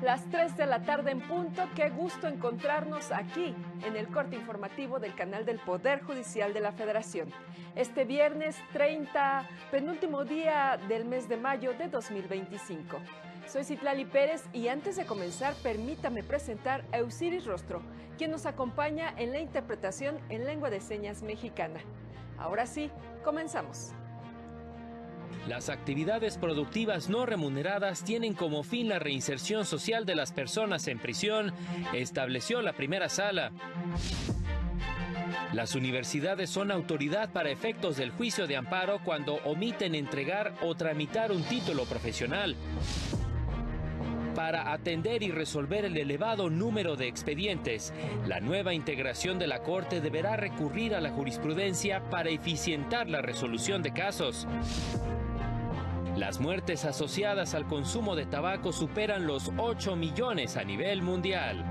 Las 3 de la tarde en punto, qué gusto encontrarnos aquí en el corte informativo del canal del Poder Judicial de la Federación. Este viernes 30, penúltimo día del mes de mayo de 2025. Soy Citlali Pérez y antes de comenzar permítame presentar a Eusiris Rostro, quien nos acompaña en la interpretación en lengua de señas mexicana. Ahora sí, comenzamos. Las actividades productivas no remuneradas tienen como fin la reinserción social de las personas en prisión, estableció la primera sala. Las universidades son autoridad para efectos del juicio de amparo cuando omiten entregar o tramitar un título profesional. Para atender y resolver el elevado número de expedientes, la nueva integración de la Corte deberá recurrir a la jurisprudencia para eficientar la resolución de casos. Las muertes asociadas al consumo de tabaco superan los 8 millones a nivel mundial.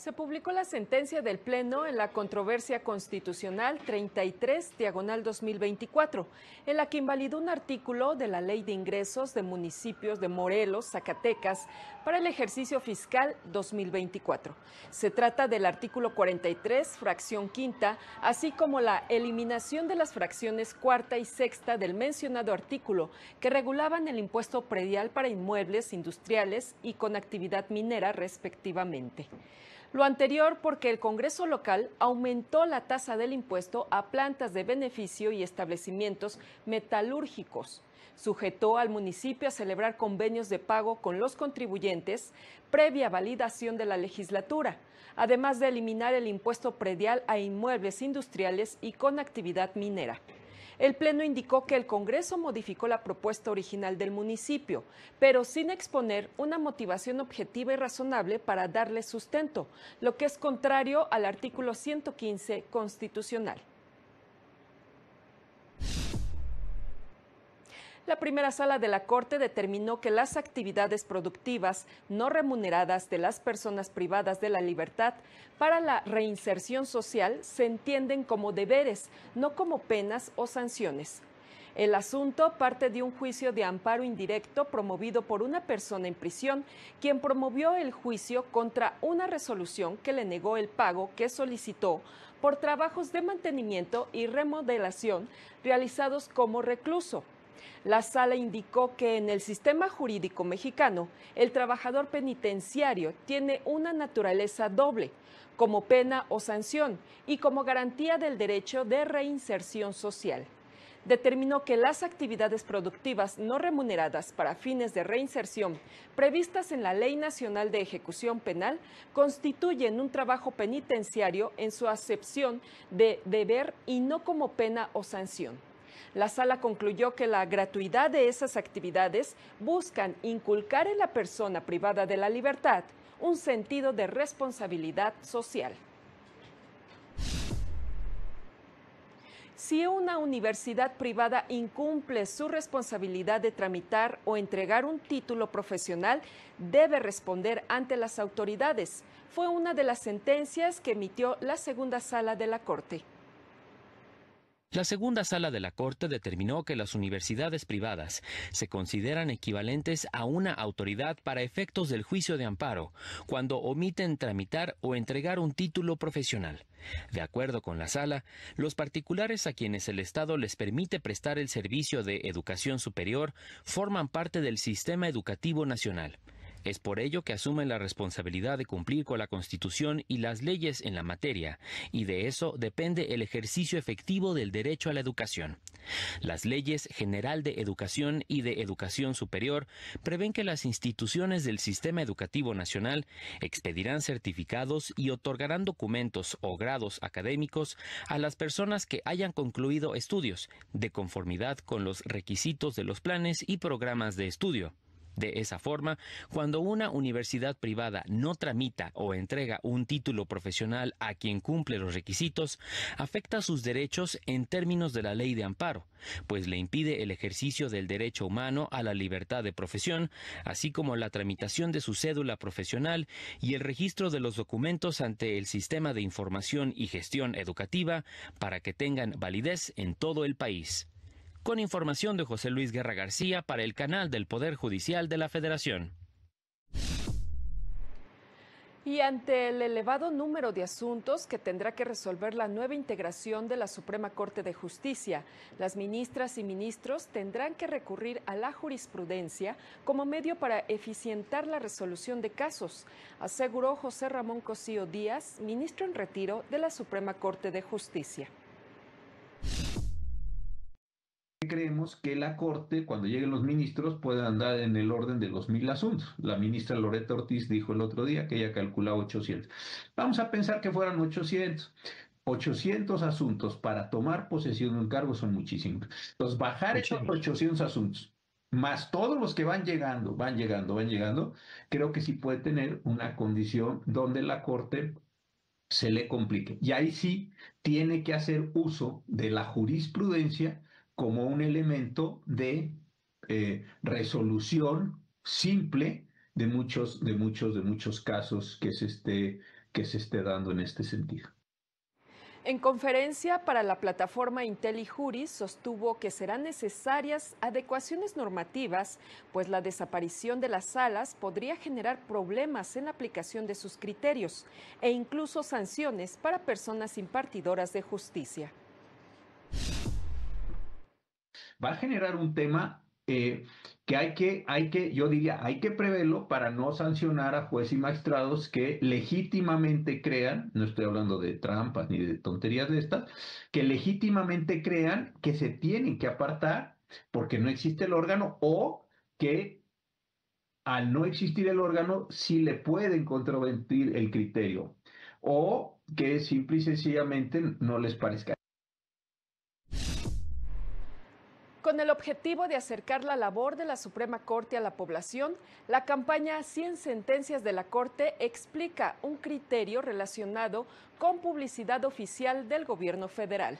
Se publicó la sentencia del Pleno en la controversia constitucional 33/2024, en la que invalidó un artículo de la Ley de Ingresos de Municipios de Morelos, Zacatecas, para el ejercicio fiscal 2024. Se trata del artículo 43, fracción quinta, así como la eliminación de las fracciones cuarta y sexta del mencionado artículo, que regulaban el impuesto predial para inmuebles industriales y con actividad minera, respectivamente. Lo anterior porque el Congreso local aumentó la tasa del impuesto a plantas de beneficio y establecimientos metalúrgicos. Sujetó al municipio a celebrar convenios de pago con los contribuyentes previa validación de la legislatura, además de eliminar el impuesto predial a inmuebles industriales y con actividad minera. El Pleno indicó que el Congreso modificó la propuesta original del municipio, pero sin exponer una motivación objetiva y razonable para darle sustento, lo que es contrario al artículo 115 constitucional. La primera sala de la Corte determinó que las actividades productivas no remuneradas de las personas privadas de la libertad para la reinserción social se entienden como deberes, no como penas o sanciones. El asunto parte de un juicio de amparo indirecto promovido por una persona en prisión, quien promovió el juicio contra una resolución que le negó el pago que solicitó por trabajos de mantenimiento y remodelación realizados como recluso. La sala indicó que en el sistema jurídico mexicano, el trabajador penitenciario tiene una naturaleza doble, como pena o sanción y como garantía del derecho de reinserción social. Determinó que las actividades productivas no remuneradas para fines de reinserción previstas en la Ley Nacional de Ejecución Penal constituyen un trabajo penitenciario en su acepción de deber y no como pena o sanción. La sala concluyó que la gratuidad de esas actividades buscan inculcar en la persona privada de la libertad un sentido de responsabilidad social. Si una universidad privada incumple su responsabilidad de tramitar o entregar un título profesional, debe responder ante las autoridades. Fue una de las sentencias que emitió la segunda sala de la Corte. La segunda sala de la Corte determinó que las universidades privadas se consideran equivalentes a una autoridad para efectos del juicio de amparo cuando omiten tramitar o entregar un título profesional. De acuerdo con la sala, los particulares a quienes el Estado les permite prestar el servicio de educación superior forman parte del sistema educativo nacional. Es por ello que asumen la responsabilidad de cumplir con la Constitución y las leyes en la materia, y de eso depende el ejercicio efectivo del derecho a la educación. Las leyes General de Educación y de Educación Superior prevén que las instituciones del Sistema Educativo Nacional expedirán certificados y otorgarán documentos o grados académicos a las personas que hayan concluido estudios, de conformidad con los requisitos de los planes y programas de estudio. De esa forma, cuando una universidad privada no tramita o entrega un título profesional a quien cumple los requisitos, afecta sus derechos en términos de la ley de amparo, pues le impide el ejercicio del derecho humano a la libertad de profesión, así como la tramitación de su cédula profesional y el registro de los documentos ante el Sistema de Información y Gestión Educativa para que tengan validez en todo el país. Con información de José Luis Guerra García para el canal del Poder Judicial de la Federación. Y ante el elevado número de asuntos que tendrá que resolver la nueva integración de la Suprema Corte de Justicia, las ministras y ministros tendrán que recurrir a la jurisprudencia como medio para eficientar la resolución de casos, aseguró José Ramón Cosío Díaz, ministro en retiro de la Suprema Corte de Justicia. Creemos que la Corte, cuando lleguen los ministros, pueda andar en el orden de los 1,000 asuntos. La ministra Loretta Ortiz dijo el otro día que ella calculaba 800. Vamos a pensar que fueran 800. 800 asuntos para tomar posesión de un cargo son muchísimos. Entonces, bajar esos 800 asuntos, más todos los que van llegando, creo que sí puede tener una condición donde la Corte se le complique. Y ahí sí tiene que hacer uso de la jurisprudencia como un elemento de resolución simple de muchos casos que se esté dando en este sentido. En conferencia para la plataforma IntelliJuris sostuvo que serán necesarias adecuaciones normativas, pues la desaparición de las salas podría generar problemas en la aplicación de sus criterios e incluso sanciones para personas impartidoras de justicia. Va a generar un tema que hay que preverlo para no sancionar a jueces y magistrados que legítimamente crean, no estoy hablando de trampas ni de tonterías de estas, que legítimamente crean que se tienen que apartar porque no existe el órgano o que al no existir el órgano sí le pueden controvertir el criterio o que simple y sencillamente no les parezca. Con el objetivo de acercar la labor de la Suprema Corte a la población, la campaña 100 sentencias de la Corte explica un criterio relacionado con publicidad oficial del gobierno federal.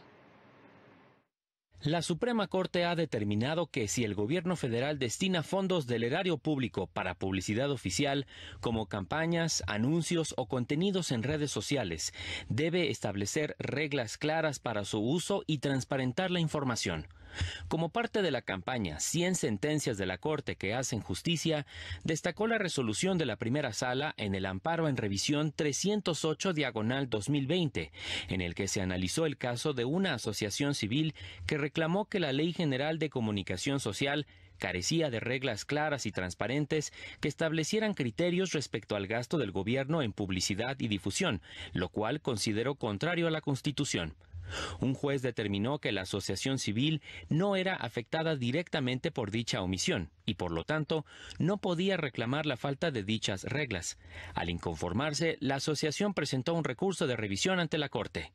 La Suprema Corte ha determinado que si el gobierno federal destina fondos del erario público para publicidad oficial, como campañas, anuncios o contenidos en redes sociales, debe establecer reglas claras para su uso y transparentar la información. Como parte de la campaña 100 sentencias de la Corte que hacen justicia, destacó la resolución de la primera sala en el amparo en revisión 308/2020, en el que se analizó el caso de una asociación civil que reclamó que la Ley General de Comunicación Social carecía de reglas claras y transparentes que establecieran criterios respecto al gasto del gobierno en publicidad y difusión, lo cual consideró contrario a la Constitución. Un juez determinó que la asociación civil no era afectada directamente por dicha omisión y, por lo tanto, no podía reclamar la falta de dichas reglas. Al inconformarse, la asociación presentó un recurso de revisión ante la Corte.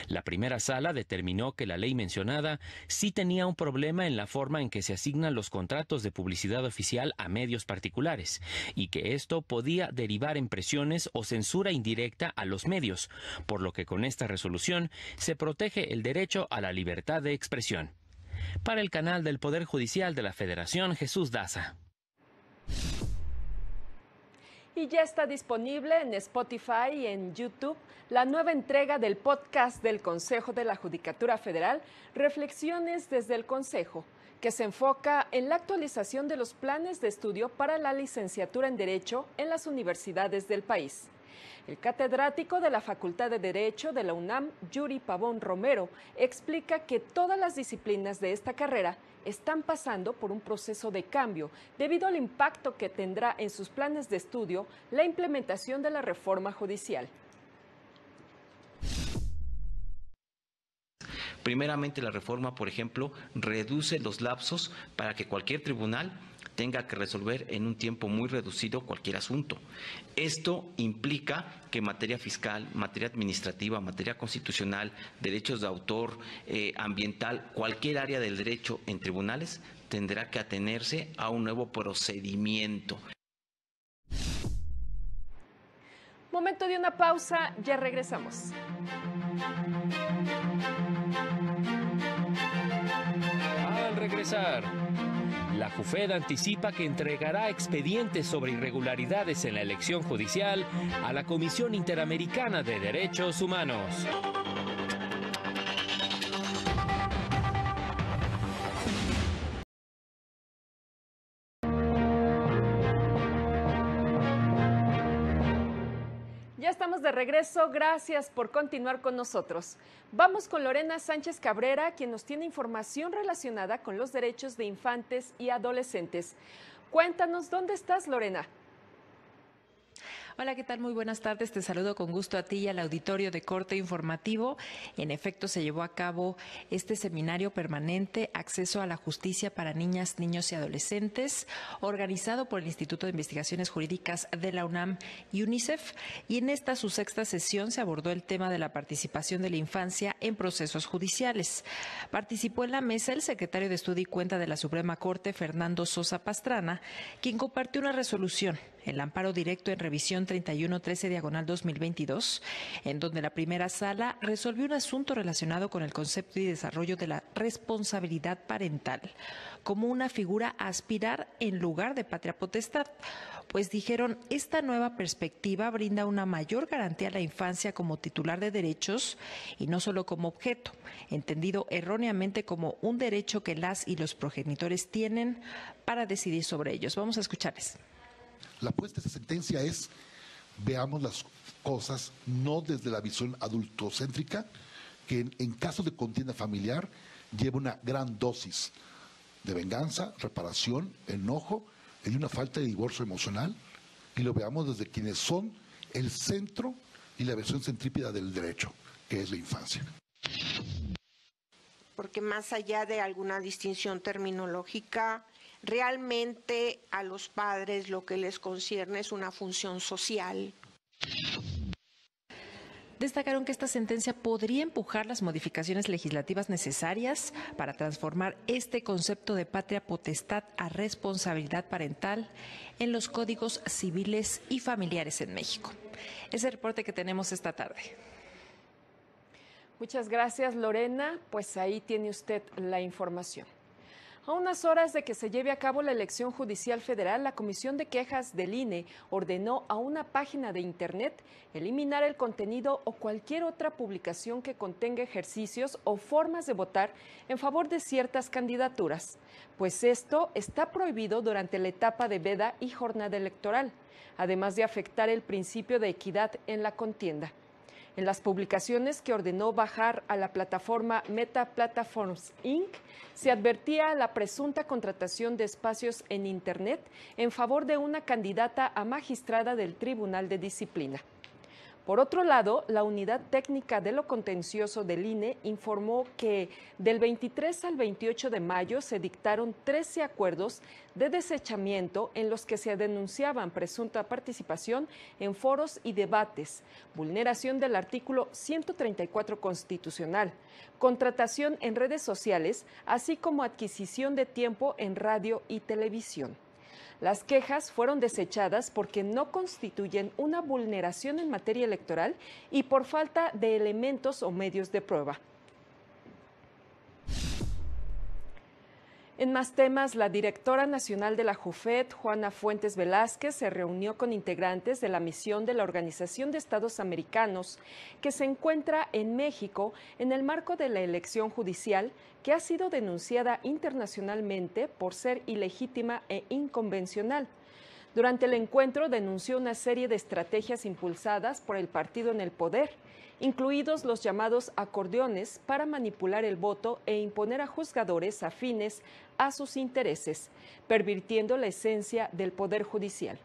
La primera sala determinó que la ley mencionada sí tenía un problema en la forma en que se asignan los contratos de publicidad oficial a medios particulares y que esto podía derivar en presiones o censura indirecta a los medios, por lo que con esta resolución se protege el derecho a la libertad de expresión. Para el canal del Poder Judicial de la Federación, Jesús Daza. Y ya está disponible en Spotify y en YouTube la nueva entrega del podcast del Consejo de la Judicatura Federal, Reflexiones desde el Consejo, que se enfoca en la actualización de los planes de estudio para la licenciatura en Derecho en las universidades del país. El catedrático de la Facultad de Derecho de la UNAM, Yuri Pavón Romero, explica que todas las disciplinas de esta carrera están pasando por un proceso de cambio debido al impacto que tendrá en sus planes de estudio la implementación de la reforma judicial. Primeramente, la reforma, por ejemplo, reduce los lapsos para que cualquier tribunal tenga que resolver en un tiempo muy reducido cualquier asunto. Esto implica que materia fiscal, materia administrativa, materia constitucional, derechos de autor, ambiental, cualquier área del derecho en tribunales tendrá que atenerse a un nuevo procedimiento. Momento de una pausa, ya regresamos. Al regresar, la JUFED anticipa que entregará expedientes sobre irregularidades en la elección judicial a la Comisión Interamericana de Derechos Humanos. Ya estamos de regreso, gracias por continuar con nosotros. Vamos con Lorena Sánchez Cabrera, quien nos tiene información relacionada con los derechos de infantes y adolescentes. Cuéntanos, ¿dónde estás, Lorena? Hola, ¿qué tal? Muy buenas tardes. Te saludo con gusto a ti y al auditorio de Corte Informativo. En efecto, se llevó a cabo este seminario permanente Acceso a la Justicia para Niñas, Niños y Adolescentes, organizado por el Instituto de Investigaciones Jurídicas de la UNAM y UNICEF. Y en esta, su sexta sesión, se abordó el tema de la participación de la infancia en procesos judiciales. Participó en la mesa el secretario de Estudio y Cuenta de la Suprema Corte, Fernando Sosa Pastrana, quien compartió una resolución, el amparo directo en revisión 3113/2022, en donde la primera sala resolvió un asunto relacionado con el concepto y desarrollo de la responsabilidad parental como una figura a aspirar en lugar de patria potestad, pues dijeron, esta nueva perspectiva brinda una mayor garantía a la infancia como titular de derechos y no solo como objeto, entendido erróneamente como un derecho que las y los progenitores tienen para decidir sobre ellos. Vamos a escucharles. La apuesta de esta sentencia es, veamos las cosas no desde la visión adultocéntrica, que en caso de contienda familiar lleva una gran dosis de venganza, reparación, enojo y una falta de divorcio emocional, y lo veamos desde quienes son el centro y la versión centrípeta del derecho, que es la infancia. Porque más allá de alguna distinción terminológica, realmente a los padres lo que les concierne es una función social. Destacaron que esta sentencia podría empujar las modificaciones legislativas necesarias para transformar este concepto de patria potestad a responsabilidad parental en los códigos civiles y familiares en México. Es el reporte que tenemos esta tarde. Muchas gracias, Lorena. Pues ahí tiene usted la información. A unas horas de que se lleve a cabo la elección judicial federal, la Comisión de Quejas del INE ordenó a una página de Internet eliminar el contenido o cualquier otra publicación que contenga ejercicios o formas de votar en favor de ciertas candidaturas, pues esto está prohibido durante la etapa de veda y jornada electoral, además de afectar el principio de equidad en la contienda. En las publicaciones que ordenó bajar a la plataforma Meta Platforms Inc., se advertía la presunta contratación de espacios en Internet en favor de una candidata a magistrada del Tribunal de Disciplina. Por otro lado, la Unidad Técnica de lo Contencioso del INE informó que del 23 al 28 de mayo se dictaron 13 acuerdos de desechamiento en los que se denunciaban presunta participación en foros y debates, vulneración del artículo 134 constitucional, contratación en redes sociales, así como adquisición de tiempo en radio y televisión. Las quejas fueron desechadas porque no constituyen una vulneración en materia electoral y por falta de elementos o medios de prueba. En más temas, la directora nacional de la JUFET, Juana Fuentes Velázquez, se reunió con integrantes de la misión de la Organización de Estados Americanos, que se encuentra en México en el marco de la elección judicial que ha sido denunciada internacionalmente por ser ilegítima e inconvencional. Durante el encuentro denunció una serie de estrategias impulsadas por el partido en el poder, incluidos los llamados acordeones para manipular el voto e imponer a juzgadores afines a sus intereses, pervirtiendo la esencia del Poder Judicial.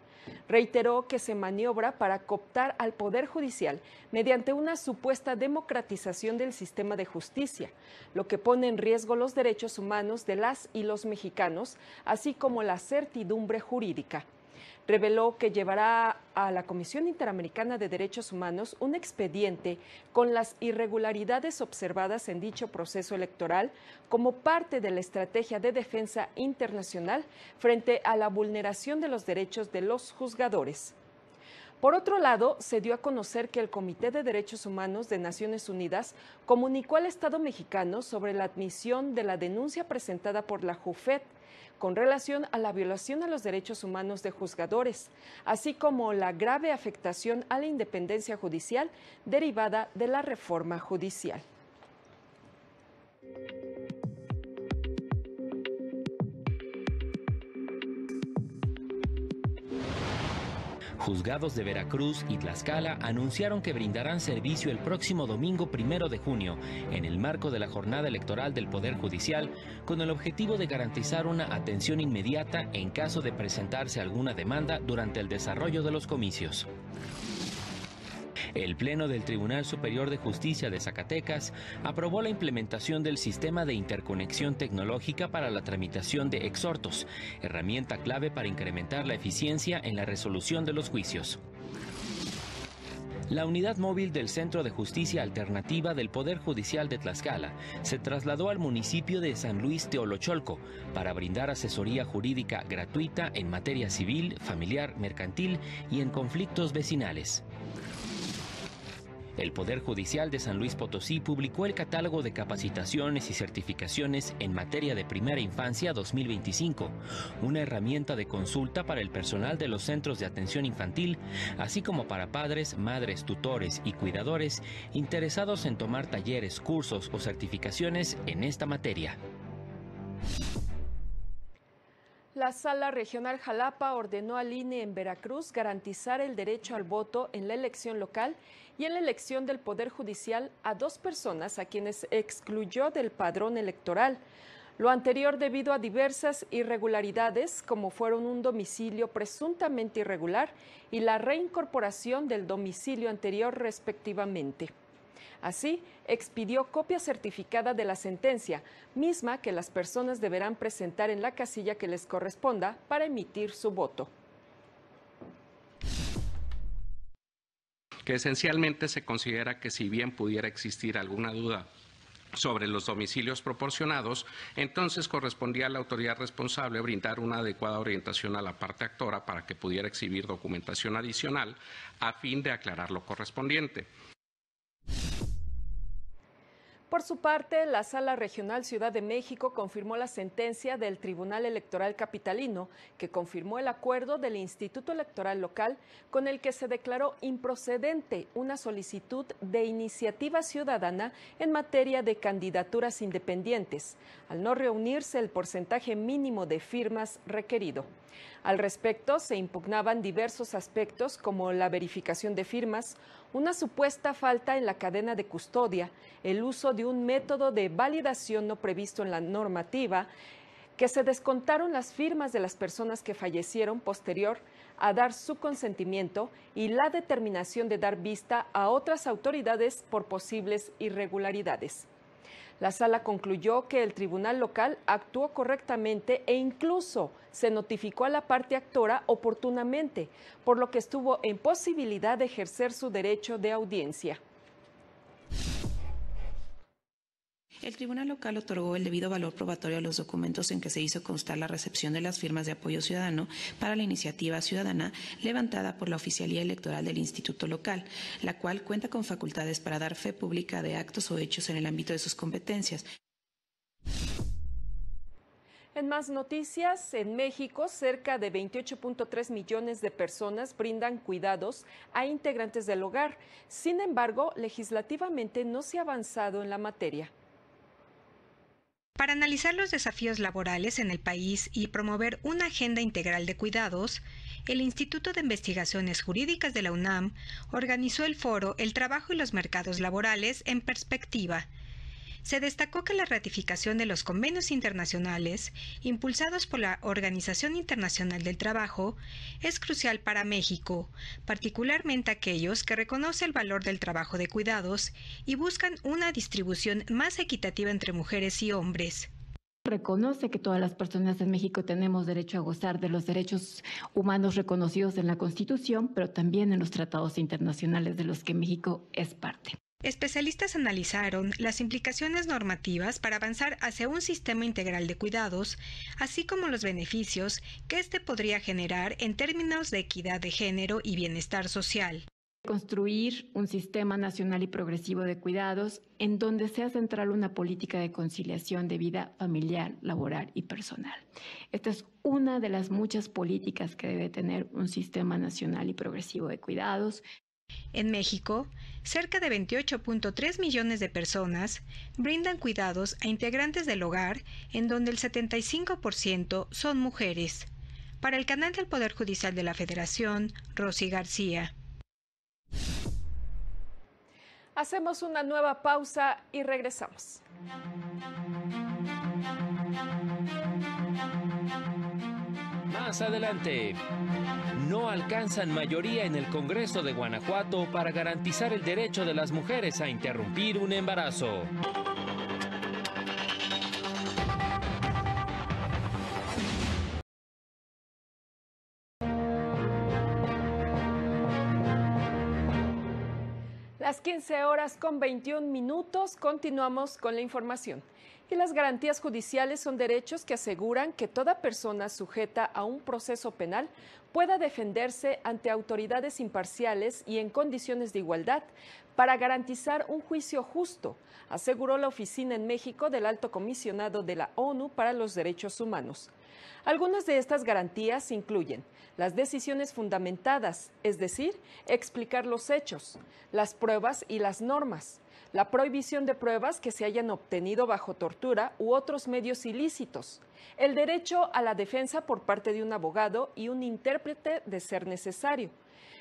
Reiteró que se maniobra para cooptar al Poder Judicial mediante una supuesta democratización del sistema de justicia, lo que pone en riesgo los derechos humanos de las y los mexicanos, así como la certidumbre jurídica. Reveló que llevará a la Comisión Interamericana de Derechos Humanos un expediente con las irregularidades observadas en dicho proceso electoral como parte de la estrategia de defensa internacional frente a la vulneración de los derechos de los juzgadores. Por otro lado, se dio a conocer que el Comité de Derechos Humanos de Naciones Unidas comunicó al Estado mexicano sobre la admisión de la denuncia presentada por la JUFET con relación a la violación a los derechos humanos de juzgadores, así como la grave afectación a la independencia judicial derivada de la reforma judicial. Juzgados de Veracruz y Tlaxcala anunciaron que brindarán servicio el próximo domingo 1 de junio, en el marco de la jornada electoral del Poder Judicial, con el objetivo de garantizar una atención inmediata en caso de presentarse alguna demanda durante el desarrollo de los comicios. El Pleno del Tribunal Superior de Justicia de Zacatecas aprobó la implementación del sistema de interconexión tecnológica para la tramitación de exhortos, herramienta clave para incrementar la eficiencia en la resolución de los juicios. La unidad móvil del Centro de Justicia Alternativa del Poder Judicial de Tlaxcala se trasladó al municipio de San Luis Teolocholco para brindar asesoría jurídica gratuita en materia civil, familiar, mercantil y en conflictos vecinales. El Poder Judicial de San Luis Potosí publicó el catálogo de capacitaciones y certificaciones en materia de primera infancia 2025, una herramienta de consulta para el personal de los centros de atención infantil, así como para padres, madres, tutores y cuidadores interesados en tomar talleres, cursos o certificaciones en esta materia. La Sala Regional Jalapa ordenó al INE en Veracruz garantizar el derecho al voto en la elección local y en la elección del Poder Judicial a 2 personas a quienes excluyó del padrón electoral. Lo anterior debido a diversas irregularidades, como fueron un domicilio presuntamente irregular y la reincorporación del domicilio anterior respectivamente. Así, expidió copia certificada de la sentencia, misma que las personas deberán presentar en la casilla que les corresponda para emitir su voto. Que esencialmente se considera que si bien pudiera existir alguna duda sobre los domicilios proporcionados, entonces correspondía a la autoridad responsable brindar una adecuada orientación a la parte actora para que pudiera exhibir documentación adicional a fin de aclarar lo correspondiente. Por su parte, la Sala Regional Ciudad de México confirmó la sentencia del Tribunal Electoral Capitalino, que confirmó el acuerdo del Instituto Electoral Local con el que se declaró improcedente una solicitud de iniciativa ciudadana en materia de candidaturas independientes, al no reunirse el porcentaje mínimo de firmas requerido. Al respecto, se impugnaban diversos aspectos como la verificación de firmas, una supuesta falta en la cadena de custodia, el uso de un método de validación no previsto en la normativa, que se descontaron las firmas de las personas que fallecieron posterior a dar su consentimiento y la determinación de dar vista a otras autoridades por posibles irregularidades. La sala concluyó que el tribunal local actuó correctamente e incluso se notificó a la parte actora oportunamente, por lo que estuvo en posibilidad de ejercer su derecho de audiencia. El Tribunal Local otorgó el debido valor probatorio a los documentos en que se hizo constar la recepción de las firmas de apoyo ciudadano para la iniciativa ciudadana levantada por la Oficialía Electoral del Instituto Local, la cual cuenta con facultades para dar fe pública de actos o hechos en el ámbito de sus competencias. En más noticias, en México, cerca de 28.3 millones de personas brindan cuidados a integrantes del hogar. Sin embargo, legislativamente no se ha avanzado en la materia. Para analizar los desafíos laborales en el país y promover una agenda integral de cuidados, el Instituto de Investigaciones Jurídicas de la UNAM organizó el foro El trabajo y los mercados laborales en perspectiva. Se destacó que la ratificación de los convenios internacionales, impulsados por la Organización Internacional del Trabajo, es crucial para México, particularmente aquellos que reconocen el valor del trabajo de cuidados y buscan una distribución más equitativa entre mujeres y hombres. Reconoce que todas las personas en México tenemos derecho a gozar de los derechos humanos reconocidos en la Constitución, pero también en los tratados internacionales de los que México es parte. Especialistas analizaron las implicaciones normativas para avanzar hacia un sistema integral de cuidados, así como los beneficios que este podría generar en términos de equidad de género y bienestar social. Construir un sistema nacional y progresivo de cuidados en donde sea central una política de conciliación de vida familiar, laboral y personal. Esta es una de las muchas políticas que debe tener un sistema nacional y progresivo de cuidados. En México, cerca de 28.3 millones de personas brindan cuidados a integrantes del hogar, en donde el 75% son mujeres. Para el canal del Poder Judicial de la Federación, Rosy García. Hacemos una nueva pausa y regresamos. Más adelante, no alcanzan mayoría en el Congreso de Guanajuato para garantizar el derecho de las mujeres a interrumpir un embarazo. Las 15 horas con 21 minutos, continuamos con la información. Y las garantías judiciales son derechos que aseguran que toda persona sujeta a un proceso penal pueda defenderse ante autoridades imparciales y en condiciones de igualdad para garantizar un juicio justo, aseguró la oficina en México del Alto Comisionado de la ONU para los Derechos Humanos. Algunas de estas garantías incluyen las decisiones fundamentadas, es decir, explicar los hechos, las pruebas y las normas, la prohibición de pruebas que se hayan obtenido bajo tortura u otros medios ilícitos, el derecho a la defensa por parte de un abogado y un intérprete de ser necesario,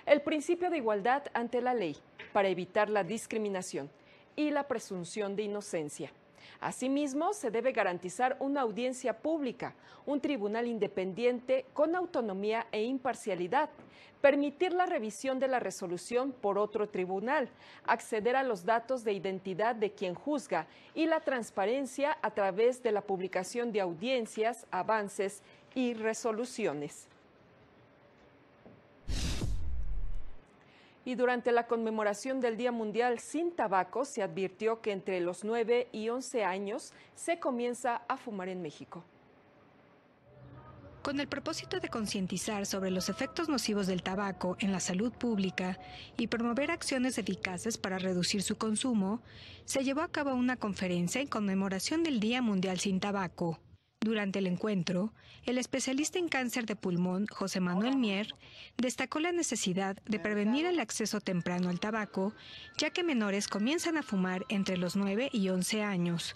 el principio de igualdad ante la ley para evitar la discriminación y la presunción de inocencia. Asimismo, se debe garantizar una audiencia pública, un tribunal independiente con autonomía e imparcialidad, permitir la revisión de la resolución por otro tribunal, acceder a los datos de identidad de quien juzga y la transparencia a través de la publicación de audiencias, avances y resoluciones. Y durante la conmemoración del Día Mundial sin Tabaco se advirtió que entre los 9 y 11 años se comienza a fumar en México. Con el propósito de concientizar sobre los efectos nocivos del tabaco en la salud pública y promover acciones eficaces para reducir su consumo, se llevó a cabo una conferencia en conmemoración del Día Mundial sin Tabaco. Durante el encuentro, el especialista en cáncer de pulmón, José Manuel Mier, destacó la necesidad de prevenir el acceso temprano al tabaco, ya que menores comienzan a fumar entre los 9 y 11 años.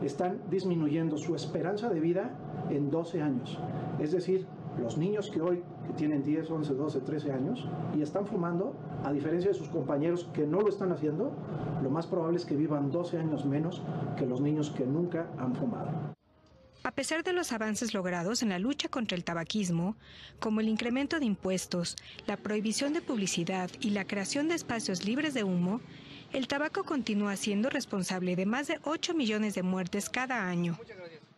Están disminuyendo su esperanza de vida en 12 años. Es decir, los niños que hoy tienen 10, 11, 12, 13 años y están fumando, a diferencia de sus compañeros que no lo están haciendo, lo más probable es que vivan 12 años menos que los niños que nunca han fumado. A pesar de los avances logrados en la lucha contra el tabaquismo, como el incremento de impuestos, la prohibición de publicidad y la creación de espacios libres de humo, el tabaco continúa siendo responsable de más de 8 millones de muertes cada año.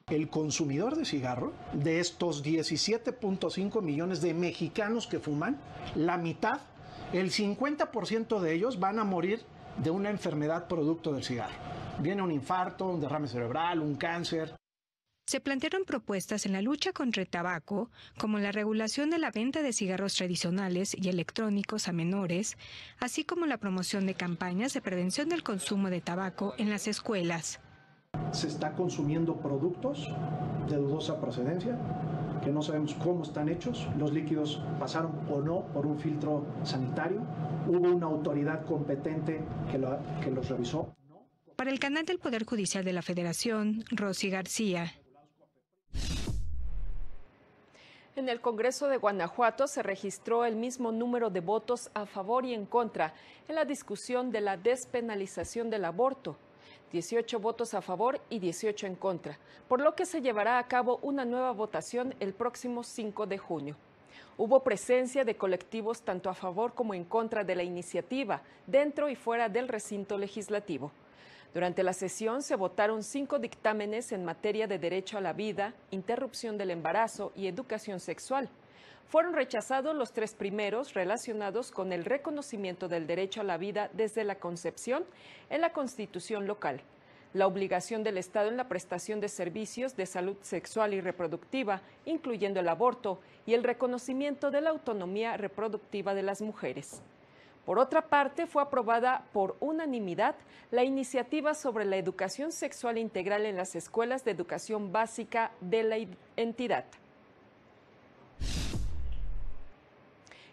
El consumidor de cigarro, de estos 17.5 millones de mexicanos que fuman, la mitad, el 50% de ellos van a morir de una enfermedad producto del cigarro. Viene un infarto, un derrame cerebral, un cáncer. Se plantearon propuestas en la lucha contra el tabaco, como la regulación de la venta de cigarros tradicionales y electrónicos a menores, así como la promoción de campañas de prevención del consumo de tabaco en las escuelas. Se está consumiendo productos de dudosa procedencia, que no sabemos cómo están hechos, los líquidos pasaron o no por un filtro sanitario, hubo una autoridad competente que los revisó. Para el canal del Poder Judicial de la Federación, Rosy García. En el Congreso de Guanajuato se registró el mismo número de votos a favor y en contra en la discusión de la despenalización del aborto. 18 votos a favor y 18 en contra, por lo que se llevará a cabo una nueva votación el próximo 5 de junio. Hubo presencia de colectivos tanto a favor como en contra de la iniciativa, dentro y fuera del recinto legislativo. Durante la sesión se votaron 5 dictámenes en materia de derecho a la vida, interrupción del embarazo y educación sexual. Fueron rechazados los 3 primeros relacionados con el reconocimiento del derecho a la vida desde la concepción en la Constitución local, la obligación del Estado en la prestación de servicios de salud sexual y reproductiva, incluyendo el aborto, y el reconocimiento de la autonomía reproductiva de las mujeres. Por otra parte, fue aprobada por unanimidad la iniciativa sobre la educación sexual integral en las escuelas de educación básica de la entidad.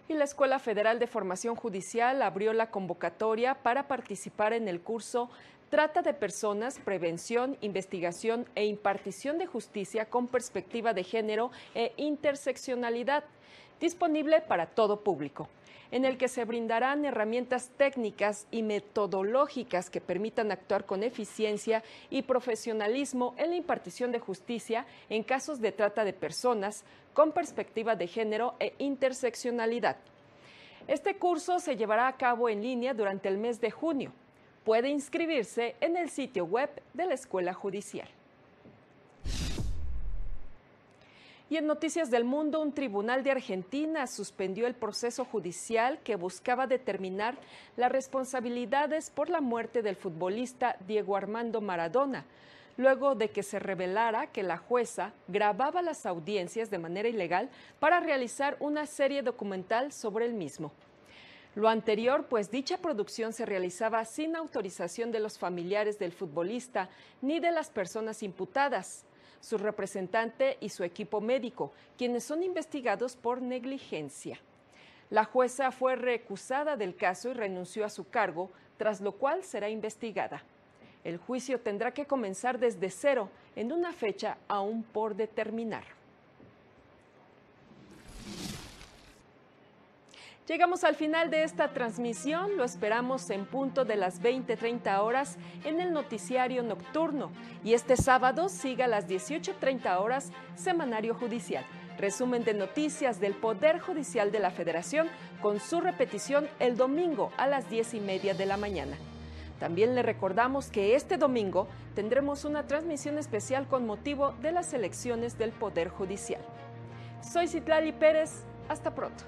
Y la Escuela Federal de Formación Judicial abrió la convocatoria para participar en el curso Trata de personas, prevención, investigación e impartición de justicia con perspectiva de género e interseccionalidad, disponible para todo público, en el que se brindarán herramientas técnicas y metodológicas que permitan actuar con eficiencia y profesionalismo en la impartición de justicia en casos de trata de personas con perspectiva de género e interseccionalidad. Este curso se llevará a cabo en línea durante el mes de junio. Puede inscribirse en el sitio web de la Escuela Judicial. Y en Noticias del Mundo, un tribunal de Argentina suspendió el proceso judicial que buscaba determinar las responsabilidades por la muerte del futbolista Diego Armando Maradona, luego de que se revelara que la jueza grababa las audiencias de manera ilegal para realizar una serie documental sobre el mismo. Lo anterior, pues dicha producción se realizaba sin autorización de los familiares del futbolista ni de las personas imputadas, su representante y su equipo médico, quienes son investigados por negligencia. La jueza fue recusada del caso y renunció a su cargo, tras lo cual será investigada. El juicio tendrá que comenzar desde cero, en una fecha aún por determinar. Llegamos al final de esta transmisión, lo esperamos en punto de las 20:30 horas en el noticiario nocturno y este sábado siga a las 18:30 horas Semanario Judicial, resumen de noticias del Poder Judicial de la Federación con su repetición el domingo a las 10:30 de la mañana. También le recordamos que este domingo tendremos una transmisión especial con motivo de las elecciones del Poder Judicial. Soy Citlali Pérez, hasta pronto.